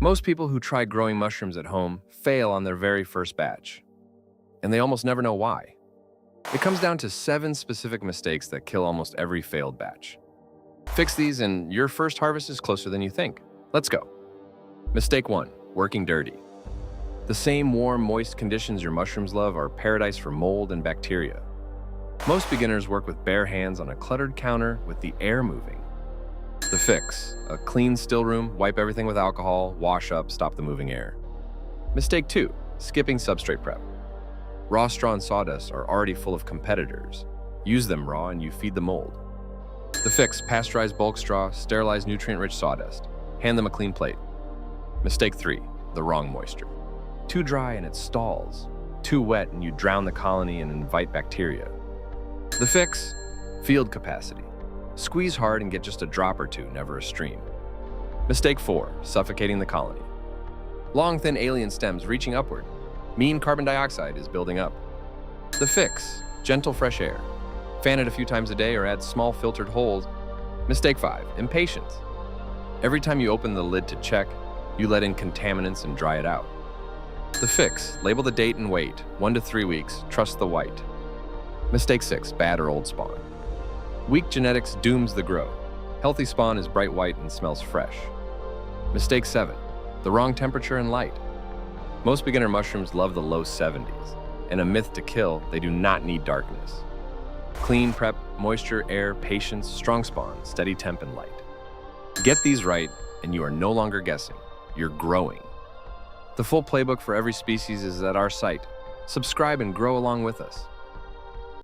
Most people who try growing mushrooms at home fail on their very first batch, and they almost never know why. It comes down to 7 specific mistakes that kill almost every failed batch. Fix these and your first harvest is closer than you think. Let's go. Mistake 1, working dirty. The same warm, moist conditions your mushrooms love are paradise for mold and bacteria. Most beginners work with bare hands on a cluttered counter with the air moving. The fix, a clean still room, wipe everything with alcohol, wash up, stop the moving air. Mistake 2, skipping substrate prep. Raw straw and sawdust are already full of competitors. Use them raw and you feed the mold. The fix, pasteurized bulk straw, sterilized nutrient-rich sawdust. Hand them a clean plate. Mistake 3, the wrong moisture. Too dry and it stalls. Too wet and you drown the colony and invite bacteria. The fix, field capacity. Squeeze hard and get just a drop or two, never a stream. Mistake 4, suffocating the colony. Long, thin alien stems reaching upward. Mean carbon dioxide is building up. The fix, gentle fresh air. Fan it a few times a day or add small filtered holes. Mistake 5, impatience. Every time you open the lid to check, you let in contaminants and dry it out. The fix, label the date and wait, 1 to 3 weeks, trust the white. Mistake 6, bad or old spawn. Weak genetics dooms the grow. Healthy spawn is bright white and smells fresh. Mistake 7, the wrong temperature and light. Most beginner mushrooms love the low 70s, and a myth to kill, they do not need darkness. Clean prep, moisture, air, patience, strong spawn, steady temp and light. Get these right, and you are no longer guessing, you're growing. The full playbook for every species is at our site. Subscribe and grow along with us.